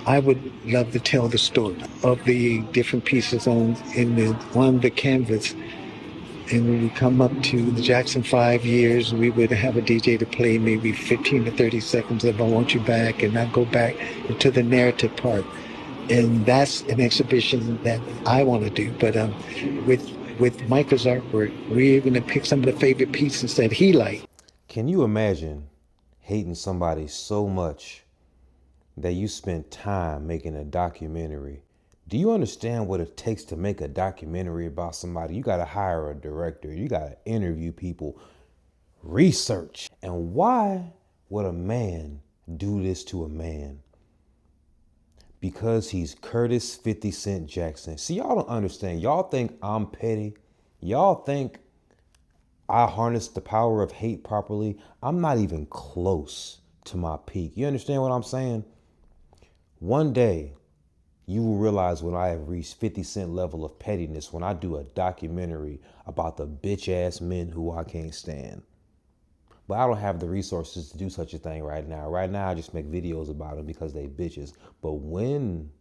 I would love to tell the story of the different pieces on the canvas. And when we come up to the Jackson 5 years, we would have a DJ to play maybe 15 to 30 seconds of I Want You Back, and I go back into the narrative part. And that's an exhibition that I want to do. But with Michael's artwork, we're going to pick some of the favorite pieces that he liked. Can you imagine hating somebody so much that you spent time making a documentary? Do you understand what it takes to make a documentary about somebody? You got to hire a director. You got to interview people, research. And why would a man do this to a man? Because he's Curtis 50 Cent Jackson. See, y'all don't understand. Y'all think I'm petty. Y'all think I harness the power of hate properly. I'm not even close to my peak. You understand what I'm saying? One day, you will realize when I have reached 50 Cent level of pettiness, when I do a documentary about the bitch ass men who I can't stand. But I don't have the resources to do such a thing right now. Right now, I just make videos about them because they bitches. But when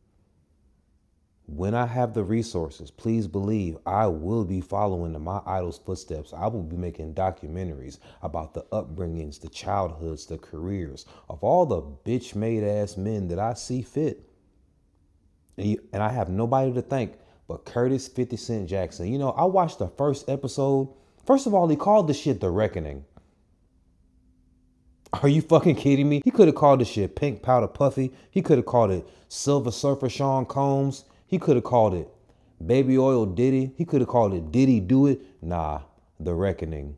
I have the resources, please believe I will be following in my idol's footsteps. I will be making documentaries about the upbringings, the childhoods, the careers of all the bitch-made ass men that I see fit. And I have nobody to thank but Curtis 50 Cent Jackson. You know, I watched the first episode. First of all, he called the shit The Reckoning. Are you fucking kidding me? He could have called this shit Pink Powder Puffy. He could have called it Silver Surfer Sean Combs. He could have called it Baby Oil Diddy. He could have called it Diddy Do It. Nah, The Reckoning.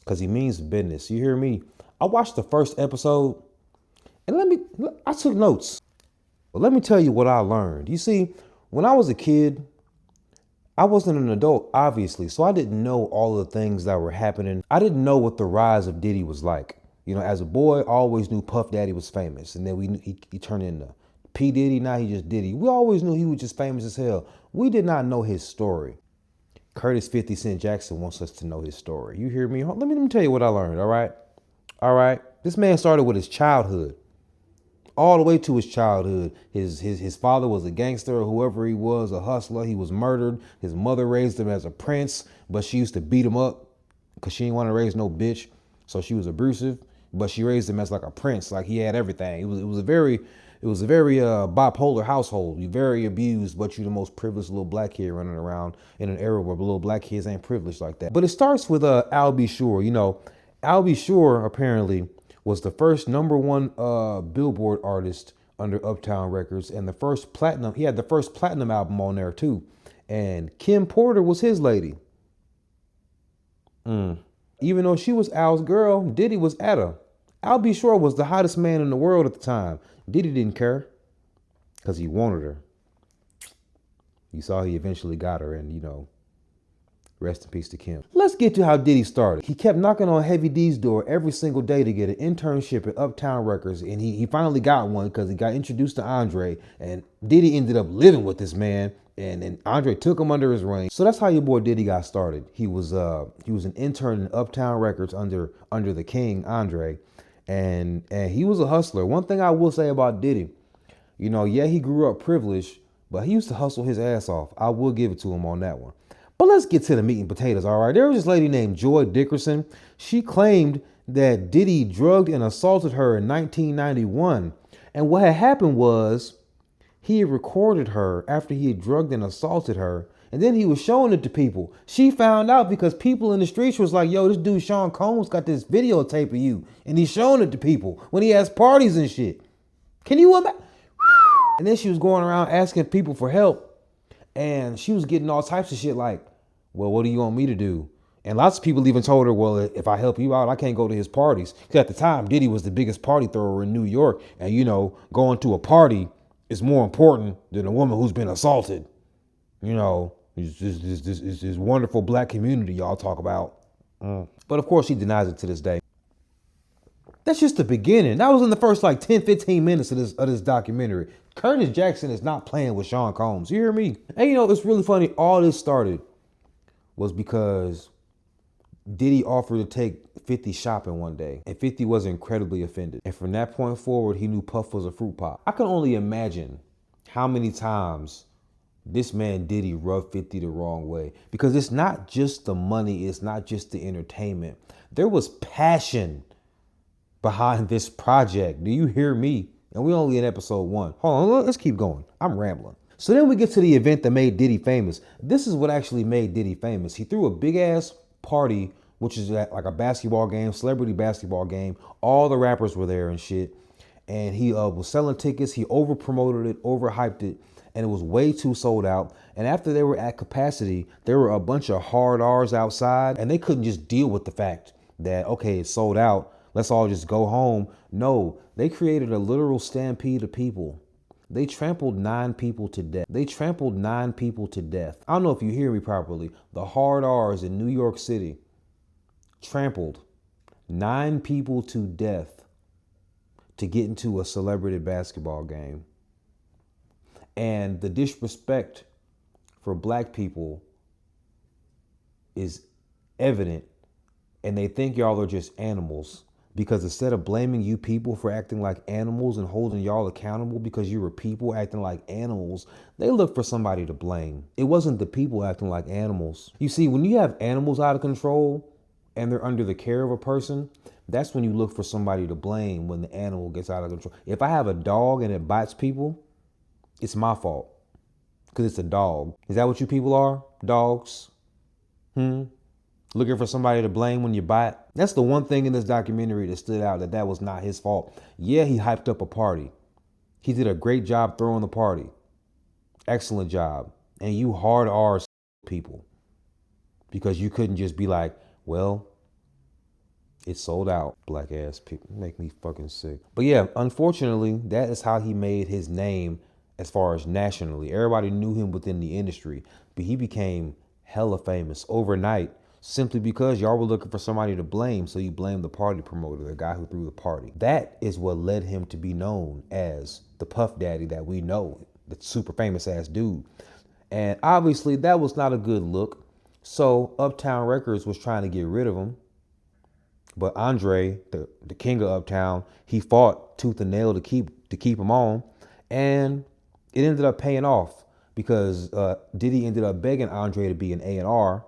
Because he means business. You hear me? I watched the first episode and I took notes. But let me tell you what I learned. You see, when I was a kid, I wasn't an adult, obviously, so I didn't know all of the things that were happening. I didn't know what the rise of Diddy was like. You know, as a boy, I always knew Puff Daddy was famous, and then he turned into P. Diddy, now he just Diddy. We always knew he was just famous as hell. We did not know his story. Curtis 50 Cent Jackson wants us to know his story. You hear me? Let me tell you what I learned, all right? All right? This man started with his childhood. All the way to his childhood. His father was a gangster or whoever he was, a hustler. He was murdered. His mother raised him as a prince, but she used to beat him up because she didn't want to raise no bitch. So she was abusive, but she raised him as like a prince, like he had everything. It was a very bipolar household. You're very abused, but you're the most privileged little black kid running around in an era where little black kids ain't privileged like that. But it starts with Al B. Sure. You know, Al B. Sure apparently was the first #1 Billboard artist under Uptown Records, and the first platinum. He had the first platinum album on there too. And Kim Porter was his lady. Even though she was Al's girl, Diddy was at her. Al B. Sure was the hottest man in the world at the time. Diddy didn't care because he wanted her. You saw he eventually got her, and you know, rest in peace to Kim. Let's get to how Diddy started. He kept knocking on Heavy D's door every single day to get an internship at Uptown Records, and he finally got one because he got introduced to Andre, and Diddy ended up living with this man, and Andre took him under his wing. So that's how your boy Diddy got started. He was an intern in Uptown Records under the king, Andre, and he was a hustler. One thing I will say about Diddy, you know, yeah, he grew up privileged, but he used to hustle his ass off. I will give it to him on that one. But let's get to the meat and potatoes, all right? There was this lady named Joy Dickerson. She claimed that Diddy drugged and assaulted her in 1991. And what had happened was he had recorded her after he had drugged and assaulted her, and then he was showing it to people. She found out because people in the streets was like, yo, this dude Sean Combs got this videotape of you, and he's showing it to people when he has parties and shit. Can you imagine? And then she was going around asking people for help, and she was getting all types of shit like, well, what do you want me to do? And lots of people even told her, well, if I help you out, I can't go to his parties. Because at the time, Diddy was the biggest party thrower in New York. And, you know, going to a party is more important than a woman who's been assaulted. You know, it's this wonderful black community y'all talk about. But of course, he denies it to this day. That's just the beginning. That was in the first like 10, 15 minutes of this documentary. Curtis Jackson is not playing with Sean Combs. You hear me? And you know, it's really funny. All this started was because Diddy offered to take 50 shopping one day, and 50 was incredibly offended. And from that point forward, he knew Puff was a fruit pop. I can only imagine how many times this man Diddy rubbed 50 the wrong way, because it's not just the money, it's not just the entertainment. There was passion behind this project. Do you hear me? And we only in episode 1. Hold on, let's keep going. I'm rambling. So then we get to the event that made Diddy famous. This is what actually made Diddy famous. He threw a big ass party, which is like a basketball game, celebrity basketball game. All the rappers were there and shit. And he was selling tickets. He over promoted it, overhyped it, and it was way too sold out. And after they were at capacity, there were a bunch of hard R's outside, and they couldn't just deal with the fact that, okay, it's sold out, let's all just go home. No, they created a literal stampede of people. They trampled 9 people to death. They trampled 9 people to death. I don't know if you hear me properly. The hard R's in New York City trampled 9 people to death to get into a celebrity basketball game. And the disrespect for black people is evident, and they think y'all are just animals, because instead of blaming you people for acting like animals and holding y'all accountable because you were people acting like animals, they look for somebody to blame. It wasn't the people acting like animals. You see, when you have animals out of control and they're under the care of a person, that's when you look for somebody to blame, when the animal gets out of control. If I have a dog and it bites people, it's my fault because it's a dog. Is that what you people are? Dogs? Looking for somebody to blame when you bite? That's the one thing in this documentary that stood out, that was not his fault. Yeah, he hyped up a party. He did a great job throwing the party. Excellent job. And you hard R's people, because you couldn't just be like, well, it's sold out. Black ass people make me fucking sick. But yeah, unfortunately, that is how he made his name as far as nationally. Everybody knew him within the industry, but he became hella famous overnight simply because y'all were looking for somebody to blame. So you blamed the party promoter, the guy who threw the party. That is what led him to be known as the Puff Daddy that we know, the super famous ass dude. And obviously that was not a good look. So Uptown Records was trying to get rid of him. But Andre, the king of Uptown, he fought tooth and nail to keep him on. And it ended up paying off, because Diddy ended up begging Andre to be an A&R.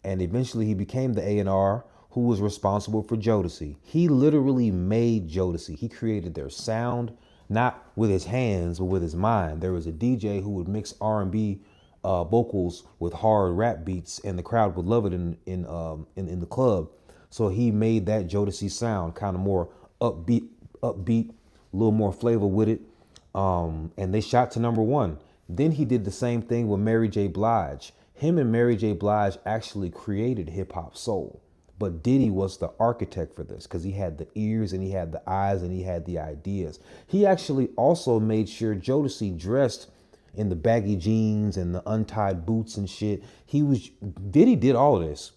And eventually he became the A&R who was responsible for Jodeci. He literally made Jodeci. He created their sound, not with his hands, but with his mind. There was a DJ who would mix R&B vocals with hard rap beats, and the crowd would love it in the club. So he made that Jodeci sound kind of more upbeat, a little more flavor with it. And they shot to #1. Then he did the same thing with Mary J. Blige. Him and Mary J. Blige actually created hip hop soul. But Diddy was the architect for this, because he had the ears and he had the eyes and he had the ideas. He actually also made sure Jodeci dressed in the baggy jeans and the untied boots and shit. Diddy did all of this.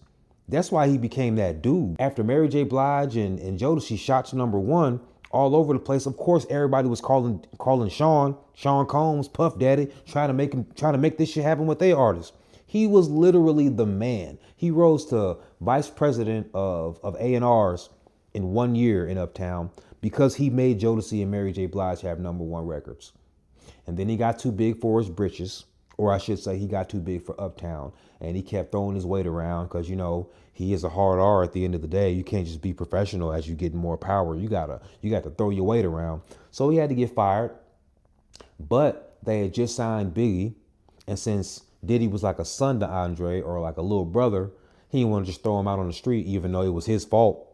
That's why he became that dude. After Mary J. Blige and Jodeci shot to #1 all over the place, of course everybody was calling Sean Combs Puff Daddy, trying to make this shit happen with their artists. He was literally the man. He rose to vice president of A&Rs in 1 year in Uptown, because he made Jodeci and Mary J. Blige have #1 records. And then he got too big for his britches, or I should say he got too big for Uptown, and he kept throwing his weight around, because, you know, he is a hard R at the end of the day. You can't just be professional as you get more power. You got to throw your weight around. So he had to get fired. But they had just signed Biggie, and since Diddy was like a son to Andre, or like a little brother, he didn't want to just throw him out on the street, even though it was his fault.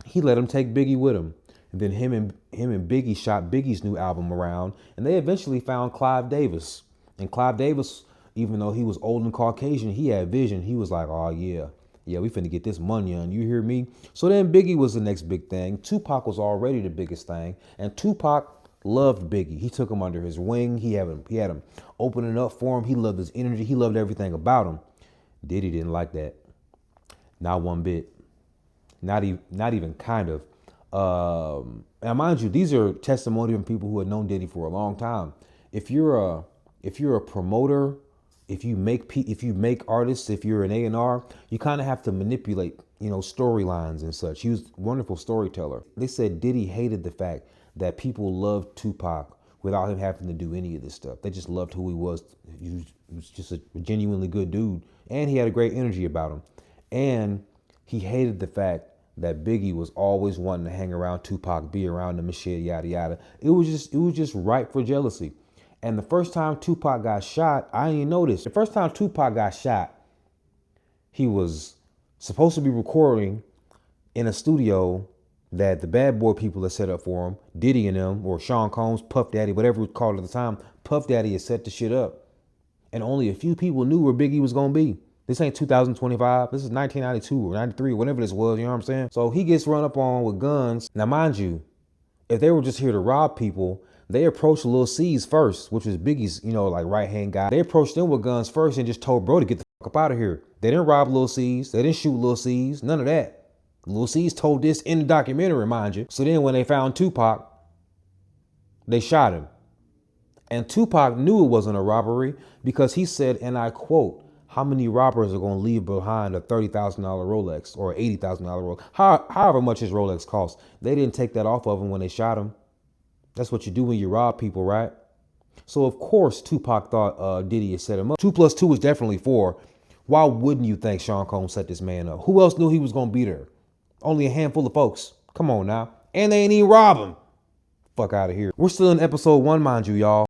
He let him take Biggie with him. And then him and Biggie shot Biggie's new album around, and they eventually found Clive Davis. And Clive Davis, even though he was old and Caucasian, he had vision. He was like, oh yeah, we finna get this money on, you hear me? So then Biggie was the next big thing. Tupac was already the biggest thing, and Tupac loved Biggie. He took him under his wing. He had him opening up for him. He loved his energy. He loved everything about him. Diddy didn't like that. Not one bit. Not even kind of. And mind you, these are testimony from people who had known Diddy for a long time. If you're a promoter if you make artists, if you're an A&R, you kind of have to manipulate, storylines and such. He was a wonderful storyteller. They said Diddy hated the fact that people loved Tupac without him having to do any of this stuff. They just loved who he was. He was just a genuinely good dude, and he had a great energy about him. And he hated the fact that Biggie was always wanting to hang around Tupac, be around him and shit, yada yada. It was just ripe for jealousy. And the first time Tupac got shot, I didn't notice. The first time Tupac got shot, he was supposed to be recording in a studio that the Bad Boy people had set up for him. Diddy and them, or Sean Combs, Puff Daddy, whatever it was called at the time. Puff Daddy had set the shit up. And only a few people knew where Biggie was going to be. This ain't 2025. This is 1992 or 93, whatever this was, you know what I'm saying? So he gets run up on with guns. Now, mind you, if they were just here to rob people, they approached Lil C's first, which was Biggie's, right-hand guy. They approached them with guns first and just told bro to get the fuck up out of here. They didn't rob Lil C's. They didn't shoot Lil C's. None of that. Lil C's told this in the documentary, mind you. So then when they found Tupac, they shot him. And Tupac knew it wasn't a robbery because he said, and I quote, how many robbers are going to leave behind a $30,000 Rolex or $80,000 Rolex? However much his Rolex cost. They didn't take that off of him when they shot him. That's what you do when you rob people, right? So, of course, Tupac thought Diddy had set him up. 2 + 2 is definitely 4. Why wouldn't you think Sean Combs set this man up? Who else knew he was going to be there? Only a handful of folks. Come on now. And they ain't even rob him. Fuck out of here. We're still in episode 1, mind you, y'all.